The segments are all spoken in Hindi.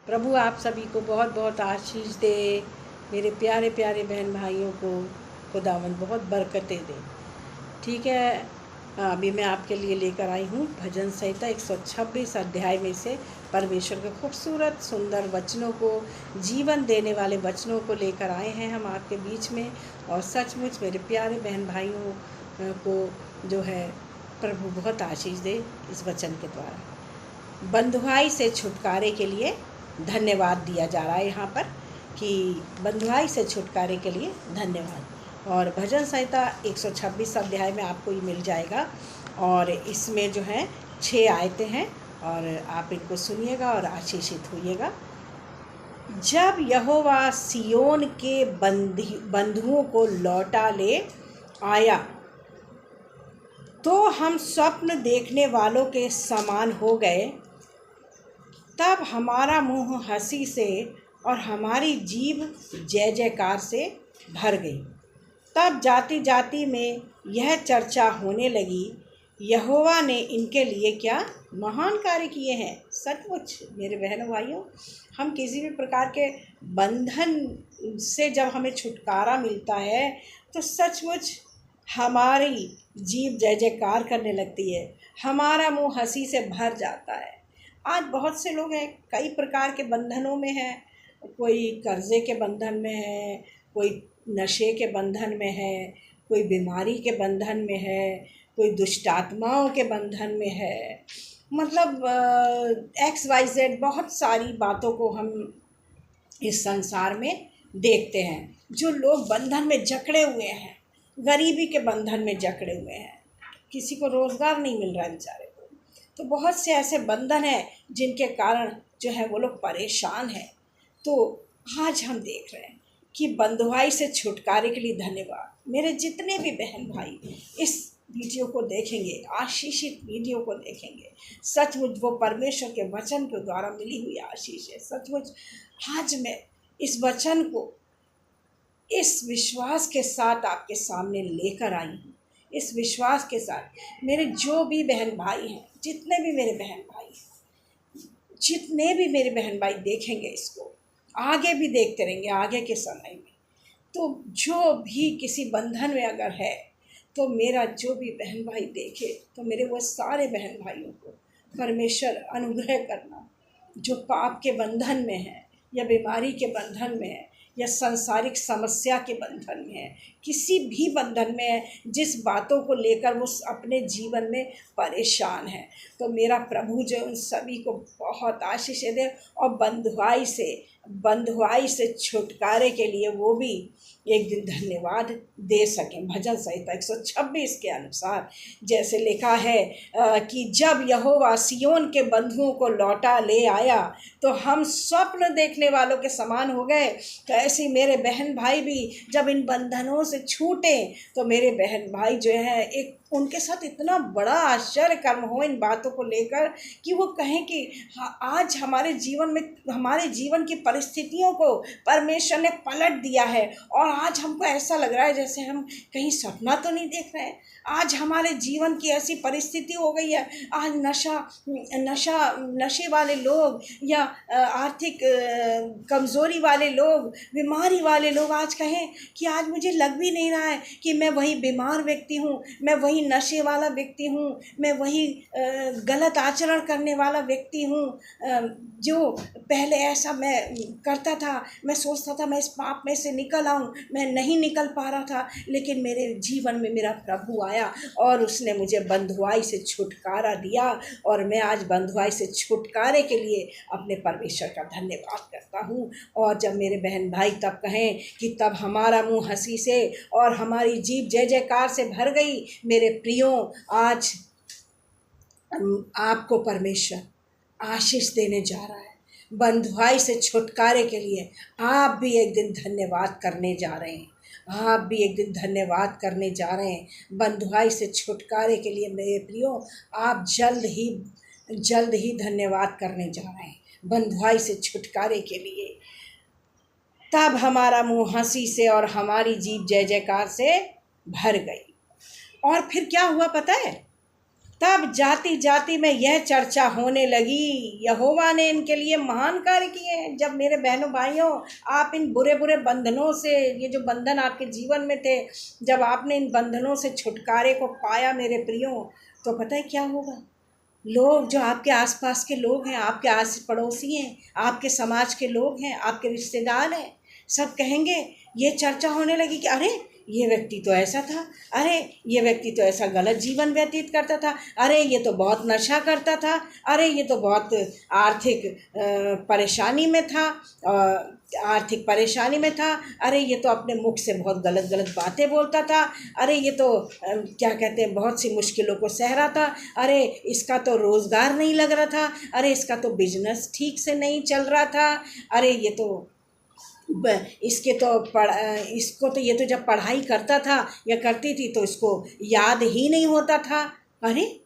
प्रभु आप सभी को बहुत बहुत आशीष दे। मेरे प्यारे प्यारे बहन भाइयों को खुदावंद बहुत बरकतें दे। ठीक है, अभी मैं आपके लिए लेकर आई हूँ भजन संहिता 126 अध्याय में से परमेश्वर के खूबसूरत सुंदर वचनों को, जीवन देने वाले वचनों को लेकर आए हैं हम आपके बीच में। और सचमुच मेरे प्यारे बहन भाइयों को जो है प्रभु बहुत आशीष दे इस वचन के द्वारा। बंधुआई से छुटकारे के लिए धन्यवाद दिया जा रहा है यहाँ पर कि बंधुआई से छुटकारे के लिए धन्यवाद। और भजन संहिता 126 अध्याय में आपको ये मिल जाएगा। और इसमें जो है 6 आयतें हैं और आप इनको सुनिएगा और आशीषित होइएगा। जब यहोवा सियोन के बंधुओं को लौटा ले आया तो हम स्वप्न देखने वालों के समान हो गए। तब हमारा मुंह हंसी से और हमारी जीभ जय जयकार से भर गई। तब जाति जाति में यह चर्चा होने लगी, यहोवा ने इनके लिए क्या महान कार्य किए हैं। सचमुच मेरे बहनों भाइयों, हम किसी भी प्रकार के बंधन से जब हमें छुटकारा मिलता है तो सचमुच हमारी जीभ जय जयकार करने लगती है, हमारा मुंह हंसी से भर जाता है। आज बहुत से लोग हैं, कई प्रकार के बंधनों में हैं। कोई कर्ज़े के बंधन में है, कोई नशे के बंधन में है, कोई बीमारी के बंधन में है, कोई दुष्ट आत्माओं के बंधन में है। मतलब XYZ बहुत सारी बातों को हम इस संसार में देखते हैं। जो लोग बंधन में जकड़े हुए हैं, गरीबी के बंधन में जकड़े हुए हैं, किसी को रोज़गार नहीं मिल रहा है बेचारे को, तो बहुत से ऐसे बंधन हैं जिनके कारण जो है वो लोग परेशान हैं। तो आज हम देख रहे हैं कि बंधुआई से छुटकारे के लिए धन्यवाद। मेरे जितने भी बहन भाई इस वीडियो को देखेंगे, आशीषित वीडियो को देखेंगे, सचमुच वो परमेश्वर के वचन के द्वारा मिली हुई आशीष है। सचमुच आज मैं इस वचन को इस विश्वास के साथ आपके सामने लेकर आई हूँ। इस विश्वास के साथ मेरे जो भी बहन भाई हैं, जितने भी मेरे बहन भाई देखेंगे इसको, आगे भी देखते रहेंगे आगे के समय में, तो जो भी किसी बंधन में अगर है तो मेरा जो भी बहन भाई देखे तो मेरे वो सारे बहन भाइयों को परमेश्वर अनुग्रह करना, जो पाप के बंधन में है या बीमारी के बंधन में है या सांसारिक समस्या के बंधन में है, किसी भी बंधन में है, जिस बातों को लेकर वो अपने जीवन में परेशान है, तो मेरा प्रभु जो उन सभी को बहुत आशीष दे और बंधुआई से छुटकारे के लिए वो भी एक दिन धन्यवाद दे सकें। भजन संहिता 126 के अनुसार जैसे लिखा है कि जब यहोवा सियोन के बंधुओं को लौटा ले आया तो हम स्वप्न देखने वालों के समान हो गए। तो ऐसे मेरे बहन भाई भी जब इन बंधनों से छूटे तो मेरे बहन भाई जो है एक उनके साथ इतना बड़ा आश्चर्य कर्म हो इन बातों को लेकर कि वो कहें कि आज हमारे जीवन की परिस्थितियों को परमेश्वर ने पलट दिया है और आज हमको ऐसा लग रहा है जैसे हम कहीं सपना तो नहीं देख रहे हैं। आज हमारे जीवन की ऐसी परिस्थिति हो गई है, आज नशे वाले लोग या आर्थिक कमज़ोरी वाले लोग, बीमारी वाले लोग आज कहें कि आज मुझे लग भी नहीं रहा है कि मैं वही बीमार व्यक्ति हूँ, मैं वही नशे वाला व्यक्ति हूँ, मैं वही गलत आचरण करने वाला व्यक्ति हूँ जो पहले ऐसा मैं करता था। मैं सोचता था मैं इस पाप में से निकल आऊँ, मैं नहीं निकल पा रहा था, लेकिन मेरे जीवन में मेरा प्रभु आया और उसने मुझे बंधुआई से छुटकारा दिया और मैं आज बंधुआई से छुटकारे के लिए अपने परमेश्वर का धन्यवाद करता हूँ। और जब मेरे बहन भाई तब कहें कि तब हमारा मुंह हंसी से और हमारी जीभ जय जयकार से भर गई। मेरे प्रियों, आज आपको परमेश्वर आशीष देने जा रहा है। बंधुआई से छुटकारे के लिए आप भी एक दिन धन्यवाद करने जा रहे हैं। आप भी एक दिन धन्यवाद करने जा रहे हैं। बंधुआई से छुटकारे के लिए मेरे प्रियो आप जल्द ही धन्यवाद करने जा रहे हैं। बंधुआई से छुटकारे के लिए तब हमारा मुंह हंसी से और हमारी जीभ जय जयकार से भर गई। और फिर क्या हुआ पता है? तब जाति जाति में यह चर्चा होने लगी, यहोवा ने इनके लिए महान कार्य किए हैं। जब मेरे बहनों भाइयों आप इन बुरे बुरे बंधनों से, ये जो बंधन आपके जीवन में थे, जब आपने इन बंधनों से छुटकारे को पाया मेरे प्रियो, तो पता है क्या होगा? लोग जो आपके आसपास के लोग हैं, आपके आस पड़ोसी हैं, आपके समाज के लोग हैं, आपके रिश्तेदार हैं, सब कहेंगे, ये चर्चा होने लगी कि अरे ये व्यक्ति तो ऐसा था, अरे ये व्यक्ति तो ऐसा गलत जीवन व्यतीत करता था, अरे ये तो बहुत नशा करता था, अरे ये तो बहुत आर्थिक परेशानी में था, आर्थिक परेशानी में था, अरे ये तो अपने मुख से बहुत गलत गलत बातें बोलता था, अरे ये तो क्या कहते हैं, बहुत सी मुश्किलों को सह रहा था, अरे इसका तो रोज़गार नहीं लग रहा था, अरे इसका तो बिजनेस ठीक से नहीं चल रहा था, अरे ये तो इसके तो इसको तो ये तो जब पढ़ाई करता था या करती थी तो इसको याद ही नहीं होता था। अरे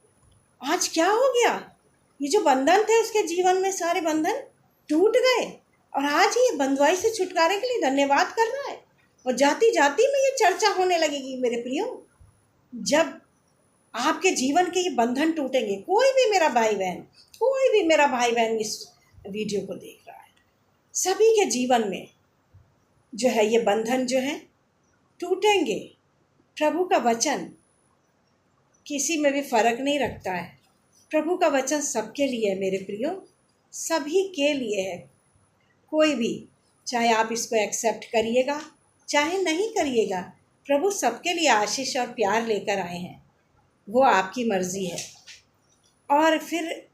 आज क्या हो गया? ये जो बंधन थे उसके जीवन में सारे बंधन टूट गए और आज ये बंधुआई से छुटकारे के लिए धन्यवाद कर रहा है। और जाति जाति में ये चर्चा होने लगेगी मेरे प्रियो। जब आपके जीवन के ये बंधन टूटेंगे, कोई भी मेरा भाई बहन, कोई भी मेरा भाई बहन इस वीडियो को देख रहा है, सभी के जीवन में जो है ये बंधन जो है टूटेंगे। प्रभु का वचन किसी में भी फ़र्क नहीं रखता है। प्रभु का वचन सबके लिए है मेरे प्रियो, सभी के लिए है। कोई भी, चाहे आप इसको एक्सेप्ट करिएगा चाहे नहीं करिएगा, प्रभु सबके लिए आशीष और प्यार लेकर आए हैं, वो आपकी मर्ज़ी है। और फिर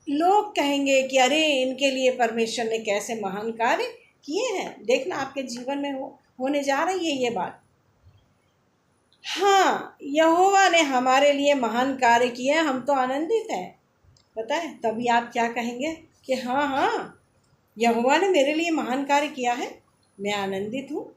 लोग कहेंगे कि अरे इनके लिए परमेश्वर ने कैसे महान कार्य किए हैं। देखना आपके जीवन में होने जा रही है ये बात। हाँ, यहोवा ने हमारे लिए महान कार्य किए हैं, हम तो आनंदित हैं। पता है, तभी आप क्या कहेंगे कि हाँ हाँ यहोवा ने मेरे लिए महान कार्य किया है, मैं आनंदित हूँ।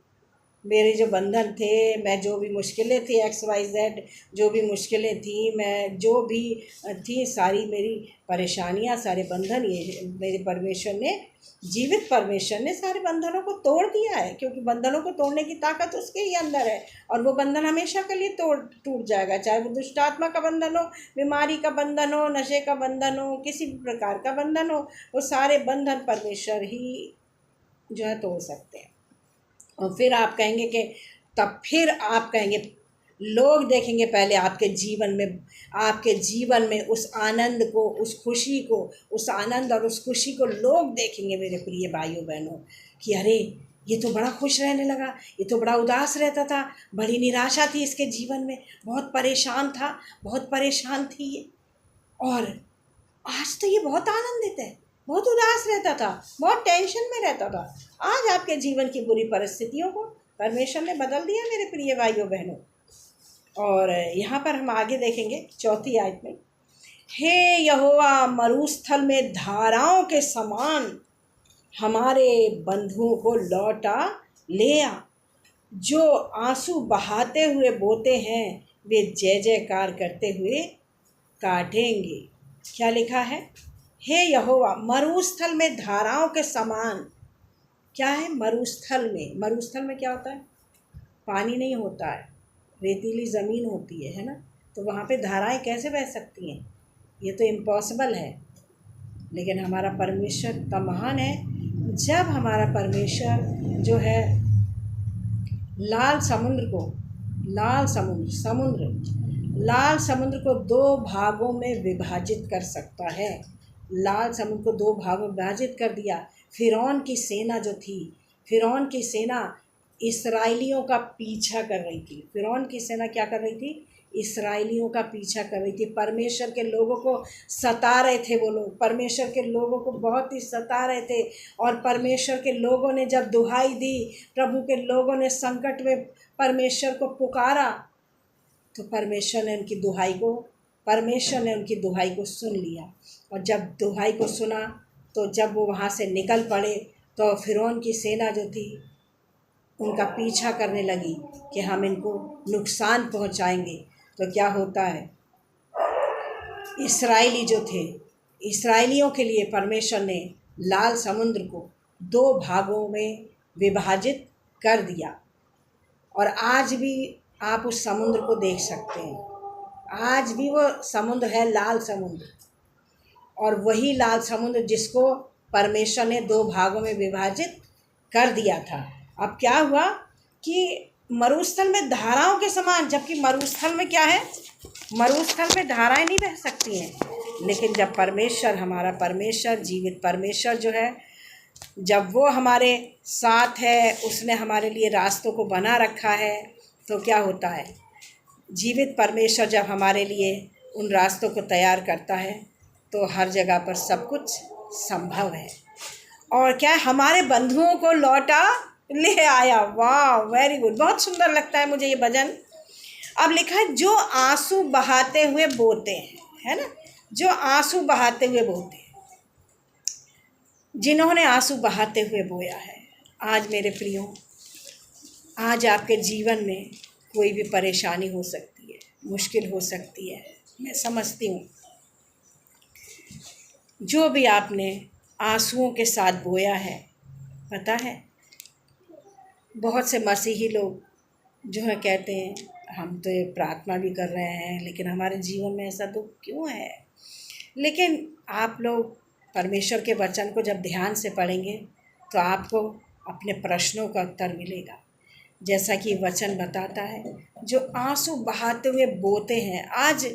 मेरे जो बंधन थे, मैं जो भी मुश्किलें थी XYZ, जो भी मुश्किलें थी, मैं जो भी थी, सारी मेरी परेशानियाँ, सारे बंधन ये मेरे परमेश्वर ने, जीवित परमेश्वर ने सारे बंधनों को तोड़ दिया है। क्योंकि बंधनों को तोड़ने की ताकत उसके ही अंदर है और वो बंधन हमेशा के लिए टूट जाएगा। चाहे वो दुष्ट आत्मा का बंधन हो, बीमारी का बंधन हो, नशे का बंधन हो, किसी भी प्रकार का बंधन हो, वो सारे बंधन परमेश्वर ही जो है तोड़ सकते हैं। और फिर आप कहेंगे कि तब फिर आप कहेंगे, लोग देखेंगे पहले आपके जीवन में उस आनंद को, उस खुशी को, उस आनंद और उस खुशी को लोग देखेंगे मेरे प्रिय भाइयों बहनों कि अरे ये तो बड़ा खुश रहने लगा, ये तो बड़ा उदास रहता था, बड़ी निराशा थी इसके जीवन में, बहुत परेशान था, बहुत परेशान थी ये, और आज तो ये बहुत आनंदित है। बहुत उदास रहता था, बहुत टेंशन में रहता था, आज आपके जीवन की बुरी परिस्थितियों को परमेश्वर ने बदल दिया मेरे प्रिय भाइयों बहनों। और यहाँ पर हम आगे देखेंगे 4वीं आयत में, हे यहोवा मरुस्थल में धाराओं के समान हमारे बंधुओं को लौटा ले आ, जो आंसू बहाते हुए बोते हैं वे जय जयकार करते हुए काटेंगे। क्या लिखा है? हे यहोवा मरुस्थल में धाराओं के समान। क्या है मरुस्थल में? मरुस्थल में क्या होता है? पानी नहीं होता है, रेतीली ज़मीन होती है ना, तो वहाँ पे धाराएं कैसे बह सकती हैं? ये तो इम्पॉसिबल है। लेकिन हमारा परमेश्वर इतना महान है, जब हमारा परमेश्वर जो है लाल समुद्र को 2 भागों में विभाजित कर सकता है। लाल समुद्र को 2 भागों में विभाजित कर दिया। फ़िरौन की सेना जो थी, फ़िरौन की सेना इस्राएलियों का पीछा कर रही थी। फ़िरौन की सेना क्या कर रही थी? इस्राएलियों का पीछा कर रही थी। परमेश्वर के लोगों को सता रहे थे वो लोग, परमेश्वर के लोगों को बहुत ही सता रहे थे। और परमेश्वर के लोगों ने जब दुहाई दी, प्रभु के लोगों ने संकट में परमेश्वर को पुकारा, तो परमेश्वर ने उनकी दुहाई को सुन लिया। और जब दुहाई को सुना, तो जब वो वहाँ से निकल पड़े, तो फ़िरौन की सेना जो थी उनका पीछा करने लगी कि हम इनको नुकसान पहुँचाएंगे। तो क्या होता है, इस्राएली जो थे, इस्राएलियों के लिए परमेश्वर ने लाल समुद्र को 2 भागों में विभाजित कर दिया। और आज भी आप उस समुद्र को देख सकते हैं। आज भी वो समुद्र है, लाल समुद्र। और वही लाल समुद्र जिसको परमेश्वर ने दो भागों में विभाजित कर दिया था। अब क्या हुआ कि मरुस्थल में धाराओं के समान, जबकि मरुस्थल में क्या है, मरुस्थल में धाराएं नहीं बह सकती हैं, लेकिन जब परमेश्वर, हमारा परमेश्वर, जीवित परमेश्वर जो है, जब वो हमारे साथ है, उसने हमारे लिए रास्तों को बना रखा है, तो क्या होता है, जीवित परमेश्वर जब हमारे लिए उन रास्तों को तैयार करता है तो हर जगह पर सब कुछ संभव है। और क्या, हमारे बंधुओं को लौटा ले आया। वाह, वेरी गुड, बहुत सुंदर लगता है मुझे ये भजन। अब लिखा है, जो आंसू बहाते हुए बोते हैं, है ना, जो आंसू बहाते हुए बोते हैं, जिन्होंने आंसू बहाते हुए बोया है। आज मेरे प्रियो, आज आपके जीवन में कोई भी परेशानी हो सकती है, मुश्किल हो सकती है, मैं समझती हूँ। जो भी आपने आंसुओं के साथ बोया है, पता है, बहुत से मसीही लोग जो है कहते हैं, हम तो ये प्रार्थना भी कर रहे हैं लेकिन हमारे जीवन में ऐसा दुख क्यों है। लेकिन आप लोग परमेश्वर के वचन को जब ध्यान से पढ़ेंगे तो आपको अपने प्रश्नों का उत्तर मिलेगा। जैसा कि वचन बताता है, जो आंसू बहाते हुए बोते हैं। आज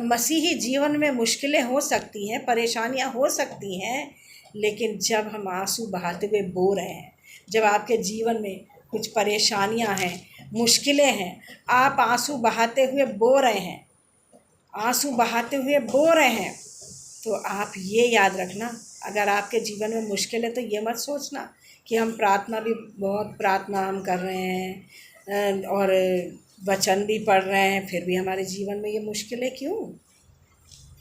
मसीही जीवन में मुश्किलें हो सकती हैं, परेशानियां हो सकती हैं, लेकिन जब हम आंसू बहाते हुए बो रहे हैं, जब आपके जीवन में कुछ परेशानियां हैं, मुश्किलें हैं, आप आंसू बहाते हुए बो रहे हैं, आंसू बहाते हुए बो रहे हैं, तो आप ये याद रखना, अगर आपके जीवन में मुश्किल है तो ये मत सोचना कि हम प्रार्थना भी, बहुत प्रार्थना हम कर रहे हैं और वचन भी पढ़ रहे हैं, फिर भी हमारे जीवन में ये मुश्किलें क्यों।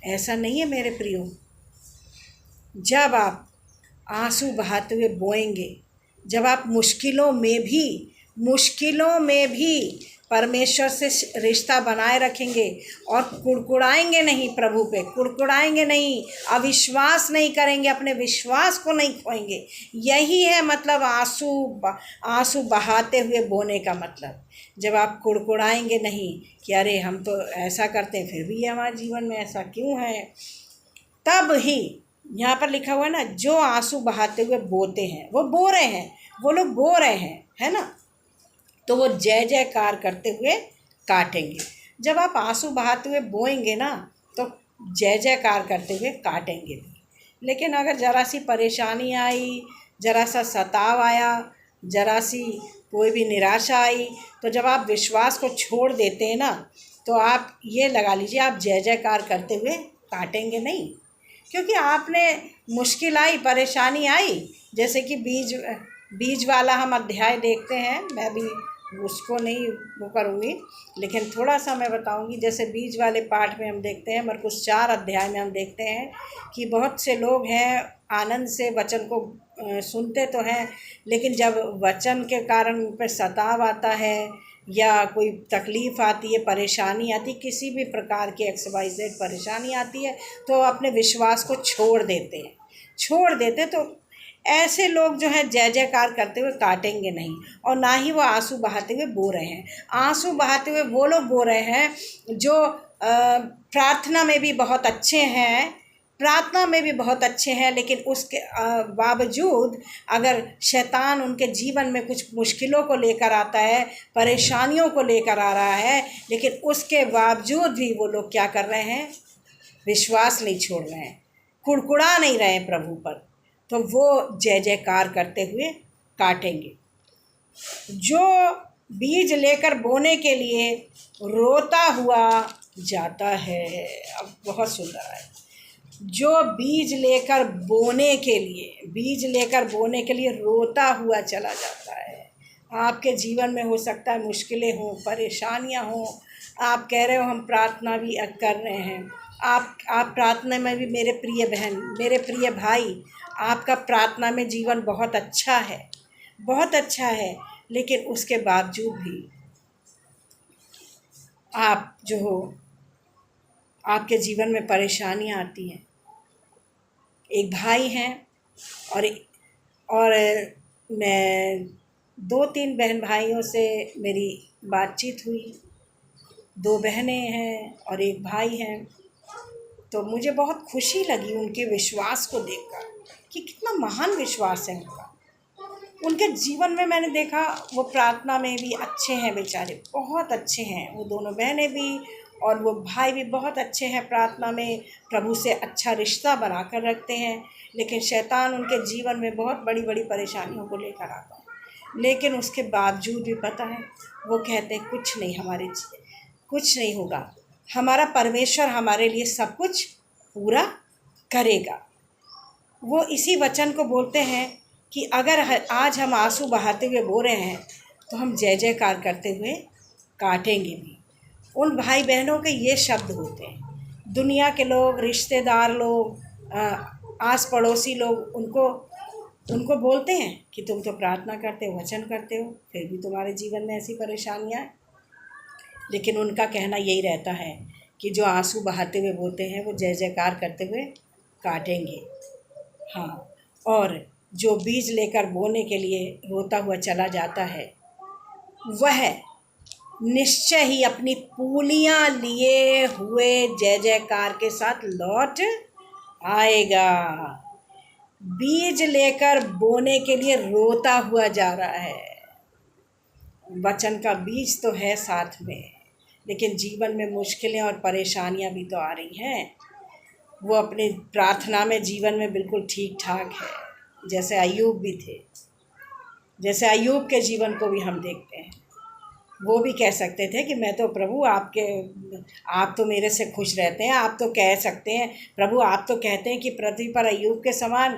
ऐसा नहीं है मेरे प्रियो। जब आप आंसू बहाते हुए बोएंगे, जब आप मुश्किलों में भी परमेश्वर से रिश्ता बनाए रखेंगे और कुड़कुड़ाएंगे नहीं, प्रभु पे कुड़कुड़ाएंगे नहीं, अविश्वास नहीं करेंगे, अपने विश्वास को नहीं खोएंगे, यही है मतलब आंसू बहाते हुए बोने का मतलब। जब आप कुड़कुड़ाएंगे नहीं कि अरे हम तो ऐसा करते हैं फिर भी ये हमारे जीवन में ऐसा क्यों है, तब ही यहाँ पर लिखा हुआ है ना, जो आंसू बहाते हुए बोते हैं, वो बो रहे हैं, वो लोग बो रहे हैं, है ना, तो वो जय जयकार करते हुए काटेंगे। जब आप आंसू बहाते हुए बोएंगे ना तो जय जयकार करते हुए काटेंगे भी। लेकिन अगर ज़रा सी परेशानी आई, ज़रा सा सताव आया, ज़रा सी कोई भी निराशा आई, तो जब आप विश्वास को छोड़ देते हैं ना, तो आप ये लगा लीजिए, आप जय जयकार करते हुए काटेंगे नहीं। क्योंकि आपने मुश्किल आई, परेशानी आई, जैसे कि बीज वाला हम अध्याय देखते हैं, मैं भी उसको नहीं वो करूँगी, लेकिन थोड़ा सा मैं बताऊँगी। जैसे बीज वाले पाठ में हम देखते हैं, मरकुस 4 अध्याय में हम देखते हैं कि बहुत से लोग हैं, आनंद से वचन को सुनते तो हैं, लेकिन जब वचन के कारण उन पर सताव आता है या कोई तकलीफ़ आती है, परेशानी आती, किसी भी प्रकार की XYZ परेशानी आती है, तो अपने विश्वास को छोड़ देते। तो ऐसे लोग जो है जय जयकार करते हुए काटेंगे नहीं, और ना ही वो आंसू बहाते हुए बो रहे हैं। आंसू बहाते हुए वो लोग बो रहे हैं जो प्रार्थना में भी बहुत अच्छे हैं, लेकिन उसके बावजूद अगर शैतान उनके जीवन में कुछ मुश्किलों को लेकर आता है, परेशानियों को लेकर आ रहा है, लेकिन उसके बावजूद भी वो लोग क्या कर रहे हैं, विश्वास नहीं छोड़ रहे हैं, कुड़कुड़ा नहीं रहे हैं प्रभु पर, तो वो जय जयकार करते हुए काटेंगे। जो बीज लेकर बोने के लिए रोता हुआ जाता है, अब बहुत सुंदर है, जो बीज लेकर बोने के लिए रोता हुआ चला जाता है। आपके जीवन में हो सकता है मुश्किलें हों, परेशानियां हों, आप कह रहे हो हम प्रार्थना भी कर रहे हैं, आप प्रार्थना में भी, मेरे प्रिय बहन, मेरे प्रिय भाई, आपका प्रार्थना में जीवन बहुत अच्छा है, लेकिन उसके बावजूद भी आप जो हो, आपके जीवन में परेशानियां आती हैं। एक भाई हैं और मैं 2-3 बहन भाइयों से मेरी बातचीत हुई, 2 बहनें हैं और 1 भाई है। तो मुझे बहुत खुशी लगी उनके विश्वास को देखकर कि कितना महान विश्वास है उनका। उनके जीवन में मैंने देखा वो प्रार्थना में भी अच्छे हैं, बेचारे बहुत अच्छे हैं। वो दोनों बहनें भी और वो भाई भी बहुत अच्छे हैं, प्रार्थना में प्रभु से अच्छा रिश्ता बना कर रखते हैं। लेकिन शैतान उनके जीवन में बहुत बड़ी बड़ी परेशानियों को लेकर आता है। लेकिन उसके बावजूद भी पता है वो कहते हैं कुछ नहीं, कुछ नहीं होगा, हमारा परमेश्वर हमारे लिए सब कुछ पूरा करेगा। वो इसी वचन को बोलते हैं कि अगर आज हम आंसू बहाते हुए बो रहे हैं तो हम जय जयकार करते हुए काटेंगे भी। उन भाई बहनों के ये शब्द होते हैं। दुनिया के लोग, रिश्तेदार लोग, आस पड़ोसी लोग उनको बोलते हैं कि तुम तो प्रार्थना करते हो, वचन करते हो, फिर भी तुम्हारे जीवन में ऐसी परेशानियाँ हैं। लेकिन उनका कहना यही रहता है कि जो आंसू बहाते हुए बोते हैं वो जय जयकार करते हुए काटेंगे। हाँ, और जो बीज लेकर बोने के लिए रोता हुआ चला जाता है वह निश्चय ही अपनी पूलियाँ लिए हुए जय जयकार के साथ लौट आएगा। बीज लेकर बोने के लिए रोता हुआ जा रहा है। वचन का बीज तो है साथ में, लेकिन जीवन में मुश्किलें और परेशानियां भी तो आ रही हैं। वो अपनी प्रार्थना में जीवन में बिल्कुल ठीक ठाक है, जैसे अय्यूब भी थे। जैसे अय्यूब के जीवन को भी हम देखते हैं, वो भी कह सकते थे कि मैं तो प्रभु आप तो मेरे से खुश रहते हैं। आप तो कह सकते हैं प्रभु, आप तो कहते हैं कि पृथ्वी पर अय्यूब के समान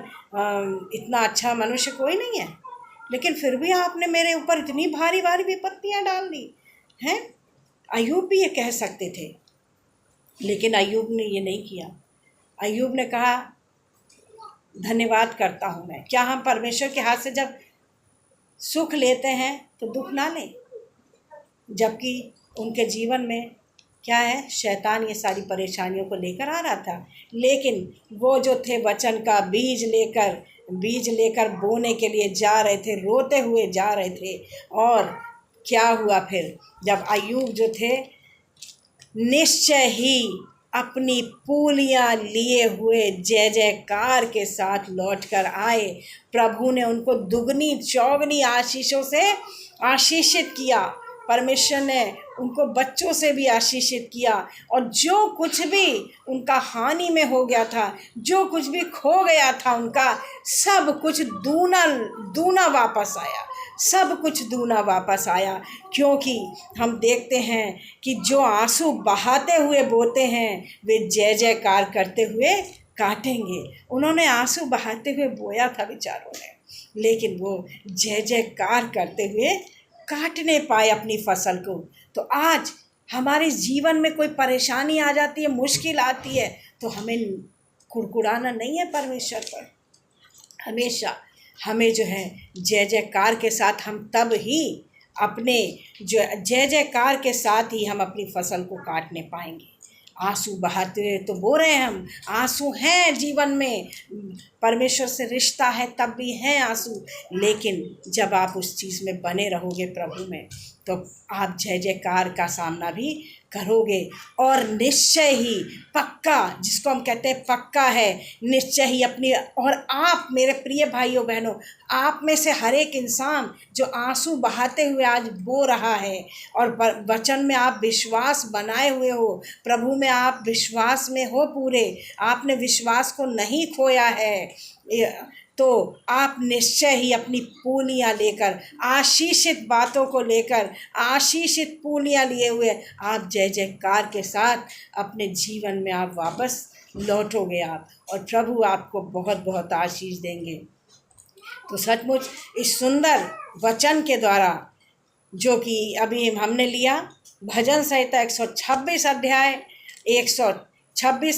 इतना अच्छा मनुष्य कोई नहीं है, लेकिन फिर भी आपने मेरे ऊपर इतनी भारी भारी विपत्तियां डाल दी हैं। अय्यूब भी ये कह सकते थे, लेकिन अय्यूब ने ये नहीं किया। अय्यूब ने कहा धन्यवाद करता हूँ मैं। क्या हम परमेश्वर के हाथ से जब सुख लेते हैं तो दुख ना लें? जबकि उनके जीवन में क्या है, शैतान ये सारी परेशानियों को लेकर आ रहा था। लेकिन वो जो थे वचन का बीज लेकर बोने के लिए जा रहे थे, रोते हुए जा रहे थे। और क्या हुआ फिर, जब अय्यूब जो थे निश्चय ही अपनी पूलियाँ लिए हुए जय जयकार के साथ लौटकर आए। प्रभु ने उनको दुगनी चौगनी आशीषों से आशीषित किया। परमेश्वर ने उनको बच्चों से भी आशीषित किया, और जो कुछ भी उनका हानि में हो गया था, जो कुछ भी खो गया था उनका, सब कुछ दूना वापस आया। सब कुछ दूना वापस आया। क्योंकि हम देखते हैं कि जो आंसू बहाते हुए बोते हैं वे जय जयकार करते हुए काटेंगे। उन्होंने आंसू बहाते हुए बोया था बेचारों ने, लेकिन वो जय जयकार करते हुए काटने पाए अपनी फसल को। तो आज हमारे जीवन में कोई परेशानी आ जाती है, मुश्किल आती है, तो हमें कुड़कुड़ाना नहीं है परमेश्वर पर। हमेशा हमें जो है जय जयकार के साथ हम तब ही अपने जो जय जयकार के साथ ही हम अपनी फसल को काटने पाएंगे। आंसू बहाते हुए तो बो रहे हैं हम, आंसू हैं जीवन में, परमेश्वर से रिश्ता है तब भी हैं आंसू। लेकिन जब आप उस चीज़ में बने रहोगे प्रभु में, तो आप जय जयकार का सामना भी करोगे। और निश्चय ही पक्का, जिसको हम कहते हैं पक्का है, निश्चय ही अपनी। और आप मेरे प्रिय भाइयों बहनों, आप में से हर एक इंसान जो आंसू बहाते हुए आज बो रहा है और वचन में आप विश्वास बनाए हुए हो, प्रभु में आप विश्वास में हो पूरे, आपने विश्वास को नहीं खोया है, तो आप निश्चय ही अपनी पूलियाँ लेकर, आशीषित बातों को लेकर, आशीषित पूलियाँ लिए हुए आप जय जयकार के साथ अपने जीवन में आप वापस लौटोगे आप, और प्रभु आपको बहुत बहुत आशीष देंगे। तो सचमुच इस सुंदर वचन के द्वारा जो कि अभी हमने लिया, भजन संहिता 126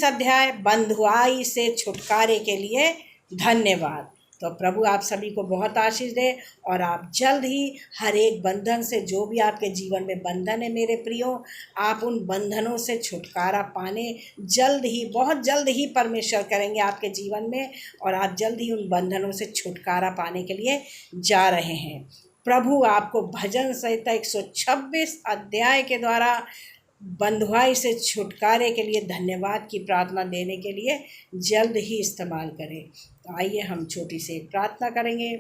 अध्याय बंधुआई से छुटकारे के लिए धन्यवाद। तो प्रभु आप सभी को बहुत आशीष दे, और आप जल्द ही हर एक बंधन से, जो भी आपके जीवन में बंधन है मेरे प्रियो, आप उन बंधनों से छुटकारा पाने जल्द ही, बहुत जल्द ही परमेश्वर करेंगे आपके जीवन में, और आप जल्द ही उन बंधनों से छुटकारा पाने के लिए जा रहे हैं। प्रभु आपको भजन संहिता 126 अध्याय के द्वारा बंधुआई से छुटकारे के लिए धन्यवाद की प्रार्थना देने के लिए जल्द ही इस्तेमाल करें। तो आइए हम छोटी सी एक प्रार्थना करेंगे।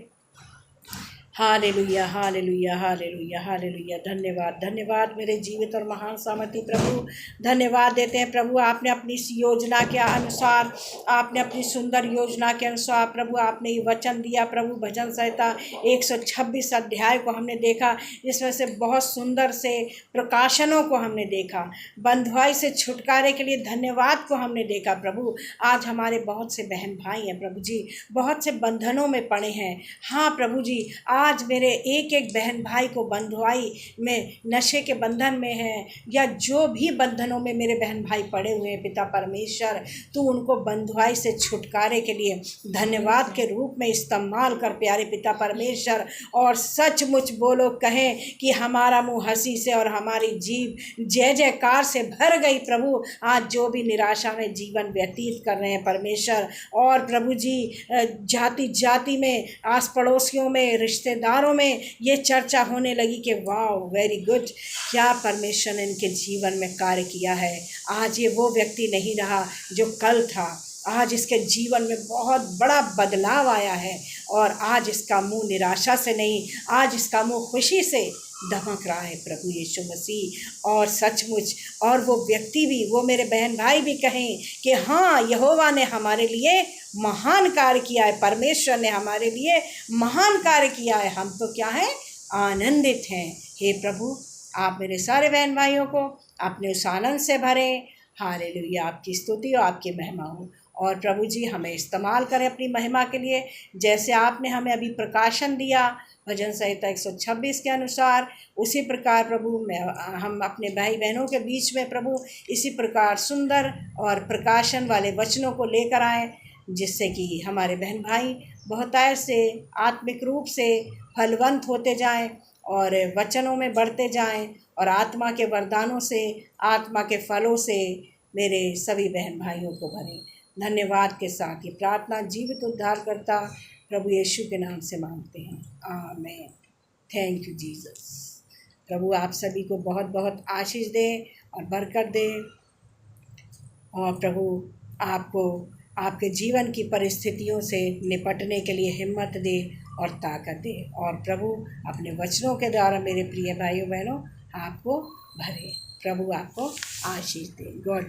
Hallelujah, hallelujah, hallelujah, hallelujah. धन्यवाद, धन्यवाद मेरे जीवित और महान सामर्थी प्रभु। धन्यवाद देते हैं प्रभु, आपने अपनी इस योजना के अनुसार, आपने अपनी सुंदर योजना के अनुसार प्रभु आपने ये वचन दिया प्रभु। भजन संहिता 126 अध्याय को हमने देखा, इसमें से बहुत सुंदर से प्रकाशनों को हमने देखा। बंधुआई से छुटकारे के लिए धन्यवाद को हमने देखा प्रभु। आज हमारे बहुत से बहन भाई हैं प्रभु जी, बहुत से बंधनों में पड़े हैं। हाँ प्रभु जी, आज मेरे एक एक बहन भाई को बंधुआई में, नशे के बंधन में है, या जो भी बंधनों में मेरे बहन भाई पड़े हुए हैं पिता परमेश्वर, तू उनको बंधुआई से छुटकारे के लिए धन्यवाद के रूप में इस्तेमाल कर प्यारे पिता परमेश्वर। और सचमुच बोलो कहें कि हमारा मुंह हंसी से और हमारी जीभ जय जयकार से भर गई प्रभु। आज जो भी निराशा में जीवन व्यतीत कर रहे हैं परमेश्वर, और प्रभु जी जाति जाति में, आस पड़ोसियों में, रिश्तेदारों में ये चर्चा होने लगी कि वाह वेरी गुड, क्या परमेश्वर ने इनके जीवन में कार्य किया है। आज ये वो व्यक्ति नहीं रहा जो कल था। आज इसके जीवन में बहुत बड़ा बदलाव आया है, और आज इसका मुंह निराशा से नहीं, आज इसका मुंह खुशी से दमक रहा है प्रभु यीशु मसीह। और सचमुच, और वो व्यक्ति भी, वो मेरे बहन भाई भी कहें कि हाँ, यहोवा ने हमारे लिए महान कार्य किया है, परमेश्वर ने हमारे लिए महान कार्य किया है। हम तो क्या हैं, आनंदित हैं। हे प्रभु, आप मेरे सारे बहन भाइयों को अपने उस आनंद से भरें। हालेलुया, आपकी स्तुति और आपकी महिमा हो। और प्रभु जी हमें इस्तेमाल करें अपनी महिमा के लिए, जैसे आपने हमें अभी प्रकाशन दिया भजन संहिता 126 के अनुसार, उसी प्रकार प्रभु हम अपने भाई बहनों के बीच में प्रभु इसी प्रकार सुंदर और प्रकाशन वाले वचनों को लेकर आएँ, जिससे कि हमारे बहन भाई बहुतायत से आत्मिक रूप से फलवंत होते जाएं और वचनों में बढ़ते जाएं, और आत्मा के वरदानों से, आत्मा के फलों से मेरे सभी बहन भाइयों को भरें। धन्यवाद के साथ ये प्रार्थना जीवित उद्धारकर्ता प्रभु यीशु के नाम से मांगते हैं, आमीन। Thank you Jesus. प्रभु आप सभी को बहुत बहुत आशीष दे और बरकत दे, और प्रभु आपको आपके जीवन की परिस्थितियों से निपटने के लिए हिम्मत दे और ताकत दे, और प्रभु अपने वचनों के द्वारा मेरे प्रिय भाइयों बहनों आपको भरे। प्रभु आपको आशीष दे। गॉड